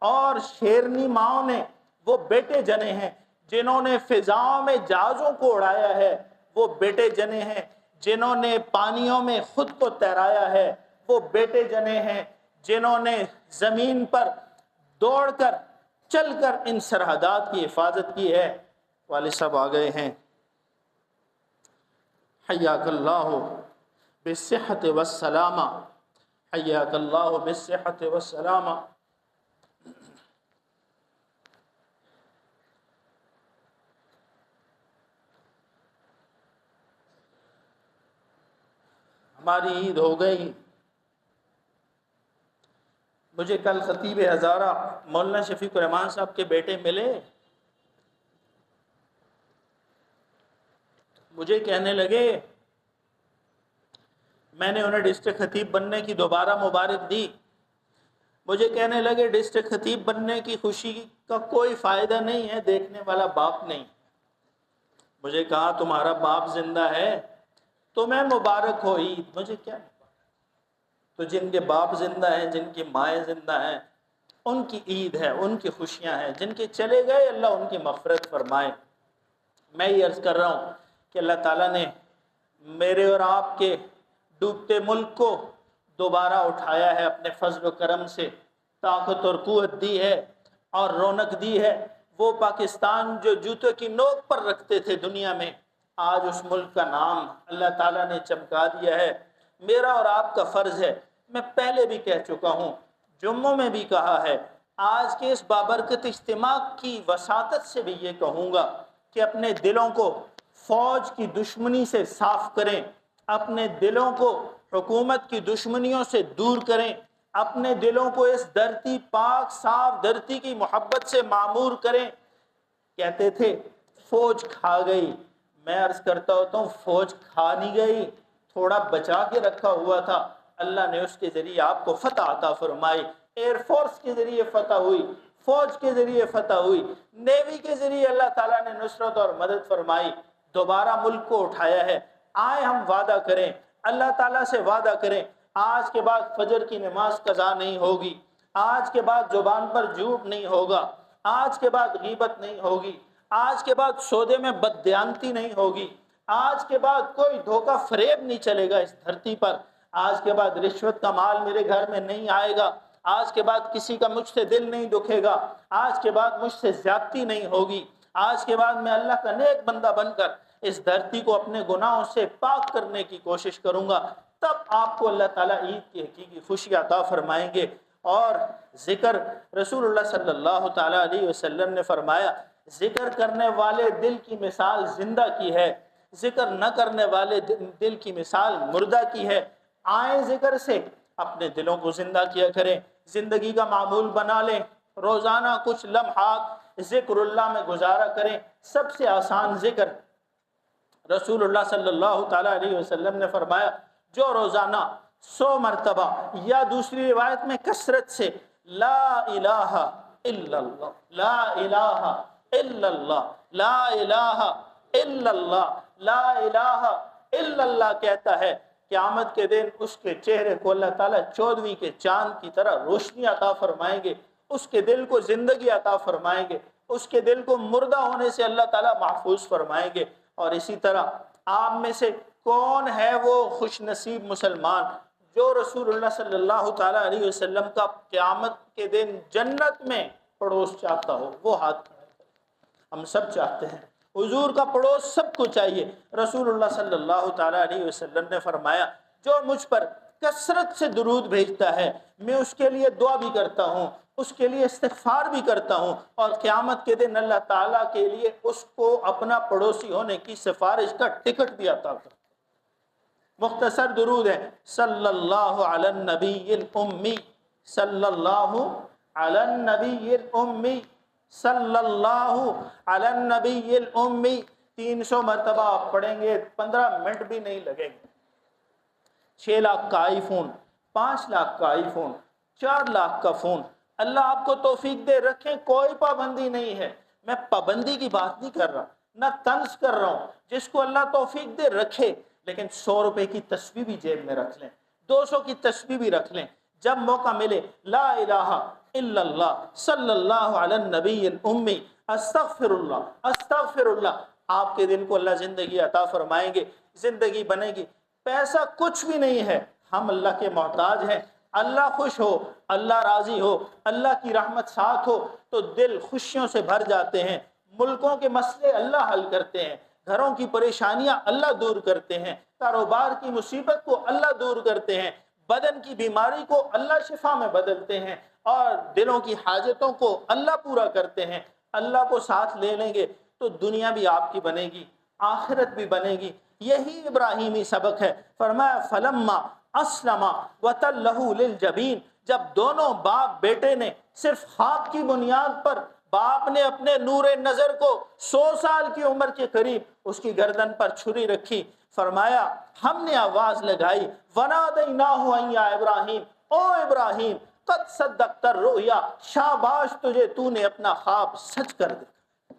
اور شیرنی ماؤں نے، وہ بیٹے جنے ہیں جنہوں نے فضاؤں میں جہازوں کو اڑایا ہے، وہ بیٹے جنے ہیں جنہوں نے پانیوں میں خود کو تیرایا ہے، وہ بیٹے جنے ہیں جنہوں نے زمین پر دوڑ کر چل کر ان سرحدات کی حفاظت کی ہے۔ والد صاحب آ گئے ہیں، حیاک اللہ بالصحت والسلامہ، حیاک اللہ بالصحت والسلامہ۔ ہماری عید ہو گئی۔ مجھے کل خطیب ہزارہ مولانا شفیق الرحمان صاحب کے بیٹے ملے، مجھے کہنے لگے، میں نے انہیں ڈسٹرکٹ خطیب بننے کی دوبارہ مبارک دی، مجھے کہنے لگے ڈسٹرکٹ خطیب بننے کی خوشی کا کوئی فائدہ نہیں ہے، دیکھنے والا باپ نہیں۔ مجھے کہا تمہارا باپ زندہ ہے تو میں مبارک ہو عید، مجھے کیا؟ تو جن کے باپ زندہ ہیں، جن کی مائیں زندہ ہیں، ان کی عید ہے، ان کی خوشیاں ہیں۔ جن کے چلے گئے اللہ ان کی مغفرت فرمائے۔ میں یہ عرض کر رہا ہوں کہ اللہ تعالیٰ نے میرے اور آپ کے ڈوبتے ملک کو دوبارہ اٹھایا ہے اپنے فضل و کرم سے، طاقت اور قوت دی ہے اور رونق دی ہے۔ وہ پاکستان جو جوتوں کی نوک پر رکھتے تھے دنیا میں، آج اس ملک کا نام اللہ تعالیٰ نے چمکا دیا ہے۔ میرا اور آپ کا فرض ہے میں پہلے بھی کہہ چکا ہوں، جمعوں میں بھی کہا ہے، آج کے اس بابرکت اجتماع کی وساطت سے بھی یہ کہوں گا کہ اپنے دلوں کو فوج کی دشمنی سے صاف کریں، اپنے دلوں کو حکومت کی دشمنیوں سے دور کریں، اپنے دلوں کو اس دھرتی پاک صاف دھرتی کی محبت سے معمور کریں۔ کہتے تھے فوج کھا گئی، میں عرض کرتا ہوتا ہوں فوج کھا نہیں گئی، تھوڑا بچا کے رکھا ہوا تھا، اللہ نے اس کے ذریعے آپ کو فتح عطا فرمائی۔ ایئر فورس کے ذریعے فتح ہوئی، فوج کے ذریعے فتح ہوئی، نیوی کے ذریعے اللہ تعالیٰ نے نصرت اور مدد فرمائی، دوبارہ ملک کو اٹھایا ہے۔ آئے ہم وعدہ کریں، اللہ تعالیٰ سے وعدہ کریں، آج کے بعد فجر کی نماز قضا نہیں ہوگی، آج کے بعد زبان پر جھوٹ نہیں ہوگا، آج کے بعد غیبت نہیں ہوگی، آج کے بعد سودے میں بددیانتی نہیں ہوگی، آج کے بعد کوئی دھوکہ فریب نہیں چلے گا اس دھرتی پر، آج کے بعد رشوت کا مال میرے گھر میں نہیں آئے گا، آج کے بعد کسی کا مجھ سے دل نہیں دکھے گا، آج کے بعد مجھ سے زیادتی نہیں ہوگی، آج کے بعد میں اللہ کا نیک بندہ بن کر اس دھرتی کو اپنے گناہوں سے پاک کرنے کی کوشش کروں گا۔ تب آپ کو اللہ تعالیٰ عید کی حقیقی خوشی عطا فرمائیں گے۔ اور ذکر، رسول اللہ صلی اللہ تعالیٰ علیہ وسلم نے فرمایا، ذکر کرنے والے دل کی مثال زندہ کی ہے، ذکر نہ کرنے والے دل کی مثال مردہ کی ہے۔ آئیں ذکر سے اپنے دلوں کو زندہ کیا کریں، زندگی کا معمول بنا لیں، روزانہ کچھ لمحات ذکر اللہ میں گزارا کریں۔ سب سے آسان ذکر رسول اللہ صلی اللہ تعالیٰ علیہ وسلم نے فرمایا، جو روزانہ 100 مرتبہ یا دوسری روایت میں کثرت سے لا الہ الا اللہ، لا الہ الا اللہ، لا الہ الا اللہ، لا الہ الا اللہ کہتا ہے، قیامت کے دن اس کے چہرے کو اللہ تعالیٰ 14ویں کے چاند کی طرح روشنی عطا فرمائیں گے، اس کے دل کو زندگی عطا فرمائیں گے، اس کے دل کو مردہ ہونے سے اللہ تعالیٰ محفوظ فرمائیں گے۔ اور اسی طرح آپ میں سے کون ہے وہ خوش نصیب مسلمان جو رسول اللہ صلی اللہ تعالیٰ علیہ وسلم کا قیامت کے دن جنت میں پڑوس چاہتا ہو؟ وہ ہاتھ کھڑا کرے۔ ہم سب چاہتے ہیں، حضور کا پڑوس سب کو چاہیے۔ رسول اللہ صلی اللہ تعالیٰ علیہ وسلم نے فرمایا، جو مجھ پر کثرت سے درود بھیجتا ہے میں اس کے لیے دعا بھی کرتا ہوں، اس کے لیے استغفار بھی کرتا ہوں، اور قیامت کے دن اللہ تعالیٰ کے لیے اس کو اپنا پڑوسی ہونے کی سفارش کا ٹکٹ بھی عطا کرتا ہوں۔ مختصر درود ہے، صلی اللہ علی النبی الامی، صلی اللہ علی النبی الامی، صلی اللہ علی النبی الامی۔ 300 مرتبہ آپ پڑھیں گے، 15 منٹ بھی نہیں لگیں گے۔ 6 لاکھ کا آئی فون، 5 لاکھ کا آئی فون، 4 لاکھ کا فون، اللہ آپ کو توفیق دے، رکھیں، کوئی پابندی نہیں ہے۔ میں پابندی کی بات نہیں کر رہا، نہ طنز کر رہا ہوں، جس کو اللہ توفیق دے رکھے، لیکن 100 روپے کی تسبیح بھی جیب میں رکھ لیں، 200 کی تسبیح بھی رکھ لیں، جب موقع ملے لا الہ الا اللہ، صلی اللہ علی النبی الامی، استغفر اللہ، استغفر اللہ۔ آپ کے دل کو اللہ زندگی عطا فرمائیں گے، زندگی بنے گی۔ پیسہ کچھ بھی نہیں ہے، ہم اللہ کے محتاج ہیں۔ اللہ خوش ہو، اللہ راضی ہو، اللہ کی رحمت ساتھ ہو تو دل خوشیوں سے بھر جاتے ہیں۔ ملکوں کے مسئلے اللہ حل کرتے ہیں، گھروں کی پریشانیاں اللہ دور کرتے ہیں، کاروبار کی مصیبت کو اللہ دور کرتے ہیں، بدن کی بیماری کو اللہ شفا میں بدلتے ہیں، اور دلوں کی حاجتوں کو اللہ پورا کرتے ہیں۔ اللہ کو ساتھ لے لیں گے تو دنیا بھی آپ کی بنے گی، آخرت بھی بنے گی۔ یہی ابراہیمی سبق ہے۔ فرمایا فلما اسلم وتلہ للجبین، جب دونوں باپ بیٹے نے صرف خواب کی بنیاد پر، باپ نے اپنے نور نظر کو 100 سال کی عمر کے قریب اس کی گردن پر چھری رکھی، فرمایا ہم نے آواز لگائی، ونادیناہ ان یا ابراہیم، او ابراہیم قد صدقت الرؤیا، شاباش تجھے، تو نے اپنا خواب سچ کر دیا۔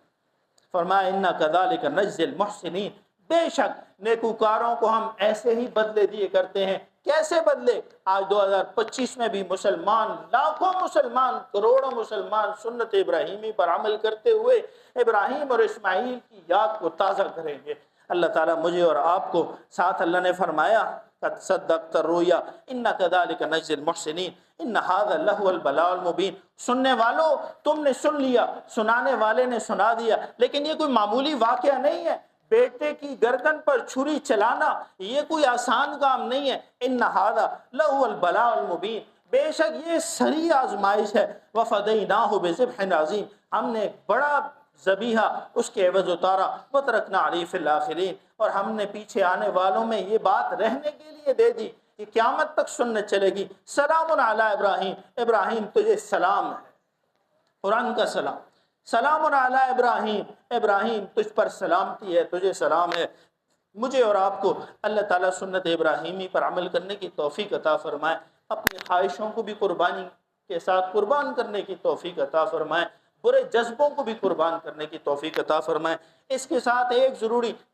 فرمایا انا کذالک نجزی المحسنین، بے شک نیکوکاروں کو ہم ایسے ہی بدلے دیے کرتے ہیں۔ کیسے بدلے؟ آج 2025 میں بھی مسلمان، لاکھوں مسلمان، کروڑوں مسلمان سنت ابراہیمی پر عمل کرتے ہوئے ابراہیم اور اسماعیل کی یاد کو تازہ کریں گے۔ اللہ تعالیٰ مجھے اور آپ کو ساتھ، اللہ نے فرمایا قد صدقت الرؤیا انا کذالک نجزی المحسنین ان ھذا لہو البلاء المبین۔ سننے والوں تم نے سن لیا، سنانے والے نے سنا دیا، لیکن یہ کوئی معمولی واقعہ نہیں ہے۔ بیٹے کی گردن پر چھری چلانا یہ کوئی آسان کام نہیں ہے. ان ھذا لہو البلاء المبین، بے شک یہ سری آزمائش ہے. وفدیناہ بذبح عظیم، ہم نے ایک بڑا ذبیحہ اس کے عوض اتارا. وترکنا علیہ فی الآخرین، اور ہم نے پیچھے آنے والوں میں یہ بات رہنے کے لیے دے دی کہ قیامت تک سنت چلے گی. سلام علی ابراہیم، ابراہیم تجھے سلام ہے، قرآن کا سلام. سلام علی ابراہیم، ابراہیم تجھ پر سلامتی ہے، تجھے سلام ہے. مجھے اور آپ کو اللہ تعالیٰ سنت ابراہیمی پر عمل کرنے کی توفیق عطا فرمائے. اپنی خواہشوں کو بھی قربانی کے ساتھ قربان کرنے کی توفیق عطا فرمائے. برے جذبوں کو بھی قربان کرنے کی توفیق عطا فرمائے. اس کے ساتھ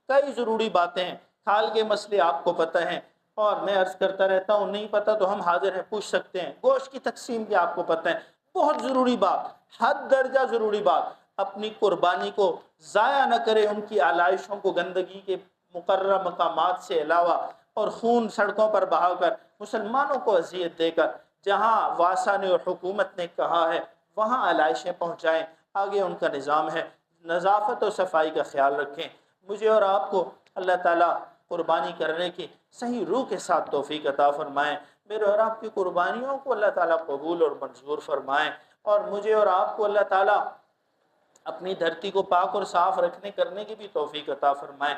کئی ضروری باتیں ہیں. کھال کے مسئلے آپ کو پتہ ہیں اور میں عرض کرتا رہتا ہوں، نہیں پتہ تو ہم حاضر ہیں، پوچھ سکتے ہیں. گوشت کی تقسیم کی آپ کو پتہ ہے، بہت ضروری بات، حد درجہ ضروری بات. اپنی قربانی کو ضائع نہ کرے، ان کی آلائشوں کو گندگی کے مقررہ مقامات سے علاوہ اور خون سڑکوں پر بہا کر مسلمانوں کو اذیت دے کر جہاں واسا نے اور حکومت نے کہا ہے وہاں آلائشیں پہنچائیں. آگے ان کا نظام ہے. نظافت و صفائی کا خیال رکھیں. مجھے اور آپ کو اللہ تعالیٰ قربانی کرنے کی صحیح روح کے ساتھ توفیق عطا فرمائیں. میرے اور آپ کی قربانیوں کو اللہ تعالیٰ قبول اور منظور فرمائیں، اور مجھے اور آپ کو اللہ تعالیٰ اپنی دھرتی کو پاک اور صاف رکھنے کرنے کی بھی توفیق عطا فرمائیں.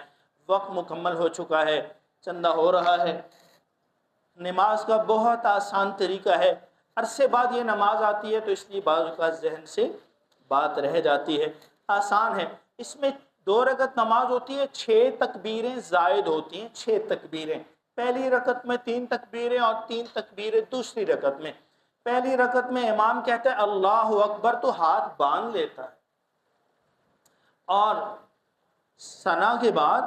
وقت مکمل ہو چکا ہے، چندہ ہو رہا ہے. نماز کا بہت آسان طریقہ ہے. عرصے بعد یہ نماز آتی ہے تو اس لیے بعض اوقات ذہن سے بات رہ جاتی ہے. آسان ہے. اس میں 2 رکعت نماز ہوتی ہے، 6 تکبیریں زائد ہوتی ہیں. 6 تکبیریں، پہلی رکعت میں 3 تکبیریں اور 3 تکبیریں دوسری رکعت میں. پہلی رکعت میں امام کہتا ہے اللہ اکبر تو ہاتھ باندھ لیتا ہے، اور ثنا کے بعد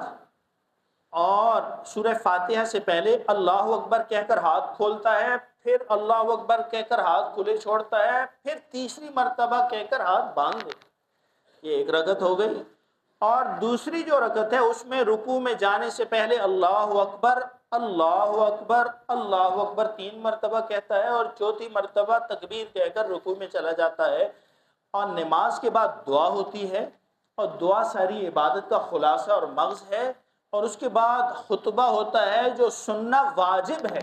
اور سورہ فاتحہ سے پہلے اللہ اکبر کہہ کر ہاتھ کھولتا ہے، پھر اللہ اکبر کہہ کر ہاتھ کھلے چھوڑتا ہے، پھر تیسری مرتبہ کہہ کر ہاتھ باندھ دیتا ہے. یہ ایک رکعت ہو گئی. اور دوسری جو رکعت ہے اس میں رکوع میں جانے سے پہلے اللہ اکبر اللہ اکبر اللہ اکبر 3 مرتبہ کہتا ہے، اور چوتھی مرتبہ تکبیر کہہ کر رکوع میں چلا جاتا ہے. اور نماز کے بعد دعا ہوتی ہے، اور دعا ساری عبادت کا خلاصہ اور مغز ہے. اور اس کے بعد خطبہ ہوتا ہے جو سننا واجب ہے.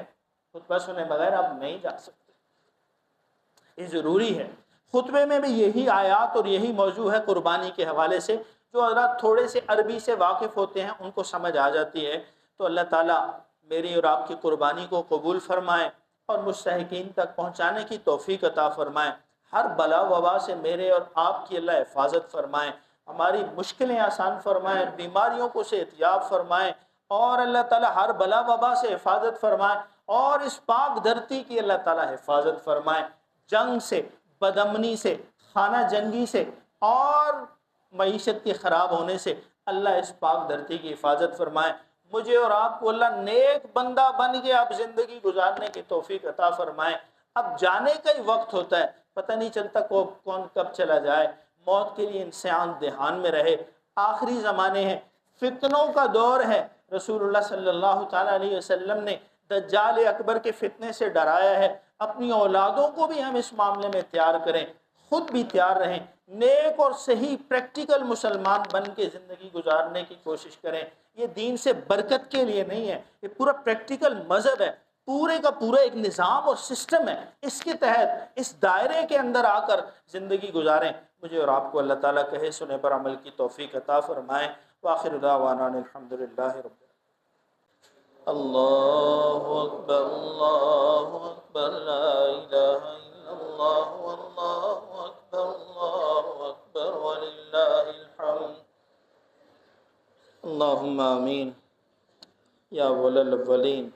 خطبہ سنے بغیر آپ نہیں جا سکتے، یہ ضروری ہے. خطبے میں بھی یہی آیات اور یہی موضوع ہے قربانی کے حوالے سے. جو حضرات تھوڑے سے عربی سے واقف ہوتے ہیں ان کو سمجھ آ جاتی ہے. تو اللہ تعالیٰ میری اور آپ کی قربانی کو قبول فرمائے اور مستحقین تک پہنچانے کی توفیق عطا فرمائے. ہر بلا وبا سے میرے اور آپ کی اللہ حفاظت فرمائے. ہماری مشکلیں آسان فرمائیں، بیماریوں کو سے احتیاط فرمائیں، اور اللہ تعالیٰ ہر بلا وبا سے حفاظت فرمائے. اور اس پاک دھرتی کی اللہ تعالیٰ حفاظت فرمائے، جنگ سے، بدامنی سے، خانہ جنگی سے اور معیشت کے خراب ہونے سے اللہ اس پاک دھرتی کی حفاظت فرمائے. مجھے اور آپ کو اللہ نیک بندہ بن کے اب زندگی گزارنے کی توفیق عطا فرمائے. اب جانے کا ہی وقت ہوتا ہے، پتہ نہیں چلتا کون کب چلا جائے. موت کے لیے انسان دھیان میں رہے. آخری زمانے ہیں، فتنوں کا دور ہے. رسول اللہ صلی اللہ تعالیٰ علیہ وسلم نے دجال اکبر کے فتنے سے ڈرایا ہے. اپنی اولادوں کو بھی ہم اس معاملے میں تیار کریں، خود بھی تیار رہیں، نیک اور صحیح پریکٹیکل مسلمان بن کے زندگی گزارنے کی کوشش کریں. یہ دین سے برکت کے لیے نہیں ہے، یہ پورا پریکٹیکل مذہب ہے، پورے کا پورا ایک نظام اور سسٹم ہے. اس کے تحت اس دائرے کے اندر آ کر زندگی گزاریں. مجھے اور آپ کو اللہ تعالیٰ کہے سنے پر عمل کی توفیق عطا فرمائیں. وآخر دعوانا الحمدللہ رب اللہ اکبر اللہ اکبر لا الہ الا اللہ واللہ اکبر وللہ الحمد. اللہم آمین. یا اول الاولین،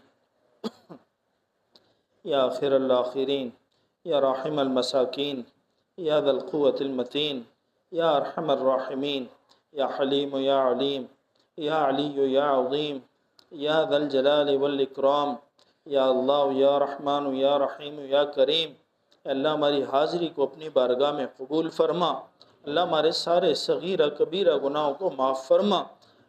یا آخر الآخرین، یا راحم المساکین، یا ذا القوة المتین، یا ارحم الراحمین، یا حلیم یا علیم، یا علی یا عظیم، یا ذا الجلال والاکرام. یا اللہ یا رحمان یا رحیم یا کریم. اللہ ہماری حاضری کو اپنی بارگاہ میں قبول فرما. اللہ ہمارے سارے صغیرہ کبیرہ گناہوں کو معاف فرما.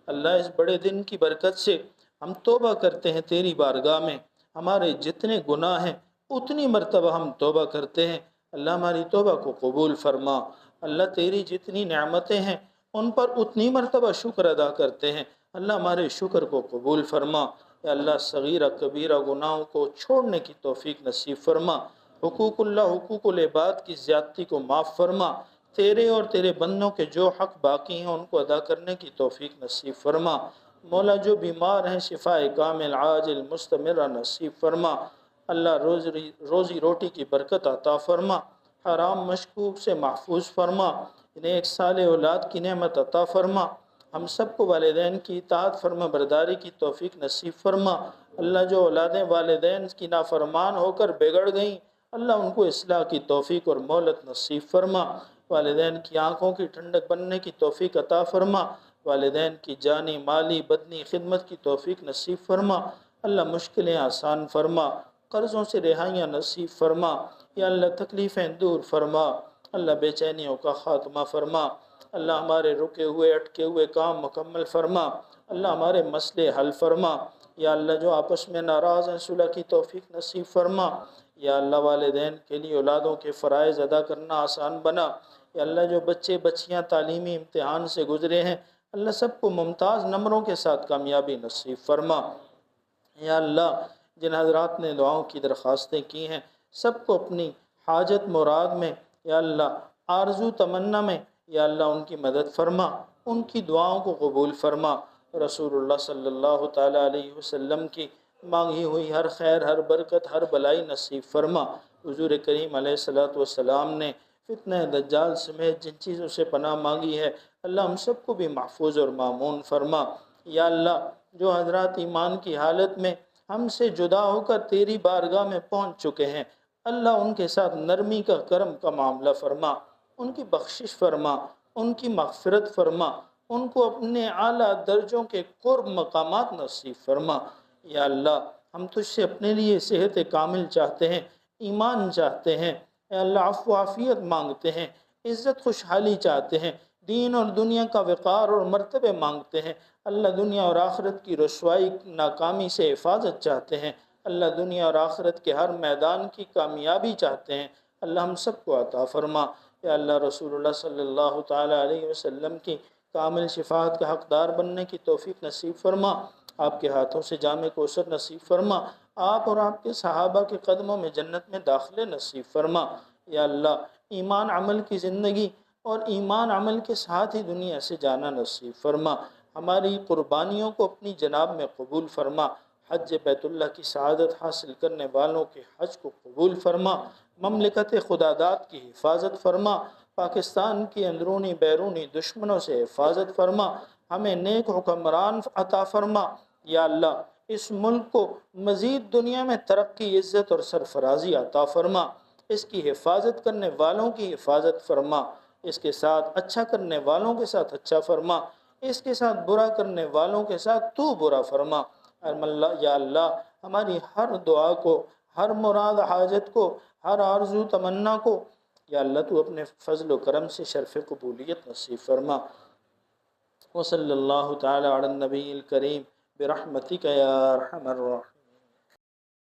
اللہ اس بڑے دن کی برکت سے ہم توبہ کرتے ہیں تیری بارگاہ میں. ہمارے جتنے گناہ ہیں اتنی مرتبہ ہم توبہ کرتے ہیں. اللہ ہماری توبہ کو قبول فرما. اللہ تیری جتنی نعمتیں ہیں ان پر اتنی مرتبہ شکر ادا کرتے ہیں، اللہ ہمارے شکر کو قبول فرما۔ یا اللہ صغیرہ کبیرہ گناہوں کو چھوڑنے کی توفیق نصیب فرما، حقوق اللہ حقوق العباد کی زیادتی کو معاف فرما، تیرے اور تیرے بندوں کے جو حق باقی ہیں ان کو ادا کرنے کی توفیق نصیب فرما۔ مولا جو بیمار ہیں شفاء کامل عاجل مستمرہ نصیب فرما۔ اللہ روزی روٹی کی برکت عطا فرما، حرام مشکوک سے محفوظ فرما، انہیں ایک صالح اولاد کی نعمت عطا فرما۔ ہم سب کو والدین کی اطاعت فرما برداری کی توفیق نصیب فرما۔ اللہ جو اولادیں والدین کی نافرمان ہو کر بگڑ گئیں، اللہ ان کو اصلاح کی توفیق اور مہلت نصیب فرما۔ والدین کی آنکھوں کی ٹھنڈک بننے کی توفیق عطا فرما، والدین کی جانی مالی بدنی خدمت کی توفیق نصیب فرما۔ اللہ مشکلیں آسان فرما، قرضوں سے رہائیاں نصیب فرما۔ یا اللہ تکلیفیں دور فرما، اللہ بے چینیوں کا خاتمہ فرما۔ اللہ ہمارے رکے ہوئے اٹکے ہوئے کام مکمل فرما، اللہ ہمارے مسئلے حل فرما۔ یا اللہ جو آپس میں ناراض ہیں صلح کی توفیق نصیب فرما۔ یا اللہ والدین کے لیے اولادوں کے فرائض ادا کرنا آسان بنا۔ یا اللہ جو بچے بچیاں تعلیمی امتحان سے گزرے ہیں، اللہ سب کو ممتاز نمبروں کے ساتھ کامیابی نصیب فرما۔ یا اللہ جن حضرات نے دعاؤں کی درخواستیں کی ہیں، سب کو اپنی حاجت مراد میں یا اللہ آرزو تمنا میں یا اللہ ان کی مدد فرما، ان کی دعاؤں کو قبول فرما۔ رسول اللہ صلی اللہ تعالیٰ علیہ وسلم کی مانگی ہوئی ہر خیر ہر برکت ہر بلائی نصیب فرما۔ حضور کریم علیہ السلام نے فتنہ دجال سمیت جن چیزوں سے پناہ مانگی ہے، اللہ ہم سب کو بھی محفوظ اور مامون فرما۔ یا اللہ جو حضرات ایمان کی حالت میں ہم سے جدا ہو کر تیری بارگاہ میں پہنچ چکے ہیں، اللہ ان کے ساتھ نرمی کا کرم کا معاملہ فرما، ان کی بخشش فرما، ان کی مغفرت فرما، ان کو اپنے اعلیٰ درجوں کے قرب مقامات نصیب فرما۔ یا اللہ ہم تجھ سے اپنے لیے صحت کامل چاہتے ہیں، ایمان چاہتے ہیں، یا اللہ عفو عافیت مانگتے ہیں، عزت خوشحالی چاہتے ہیں، دین اور دنیا کا وقار اور مرتبے مانگتے ہیں۔ اللہ دنیا اور آخرت کی رسوائی ناکامی سے حفاظت چاہتے ہیں، اللہ دنیا اور آخرت کے ہر میدان کی کامیابی چاہتے ہیں، اللہ ہم سب کو عطا فرما۔ یا اللہ رسول اللہ صلی اللہ تعالیٰ علیہ وسلم کی کامل شفاعت کا حقدار بننے کی توفیق نصیب فرما، آپ کے ہاتھوں سے جام کوثر نصیب فرما، آپ اور آپ کے صحابہ کے قدموں میں جنت میں داخلے نصیب فرما۔ یا اللہ ایمان عمل کی زندگی اور ایمان عمل کے ساتھ ہی دنیا سے جانا نصیب فرما، ہماری قربانیوں کو اپنی جناب میں قبول فرما، حج بیت اللہ کی سعادت حاصل کرنے والوں کے حج کو قبول فرما، مملکت خداداد کی حفاظت فرما، پاکستان کی اندرونی بیرونی دشمنوں سے حفاظت فرما، ہمیں نیک حکمران عطا فرما۔ یا اللہ اس ملک کو مزید دنیا میں ترقی عزت اور سرفرازی عطا فرما، اس کی حفاظت کرنے والوں کی حفاظت فرما، اس کے ساتھ اچھا کرنے والوں کے ساتھ اچھا فرما، اس کے ساتھ برا کرنے والوں کے ساتھ تو برا فرما۔ یا اللہ ہماری ہر دعا کو، ہر مراد حاجت کو، ہر آرزو تمنا کو یا اللہ تو اپنے فضل و کرم سے شرف قبولیت نصیب فرما۔ وصلی اللہ تعالی علی النبی الکریم برحمتک یا ارحم الراحمین۔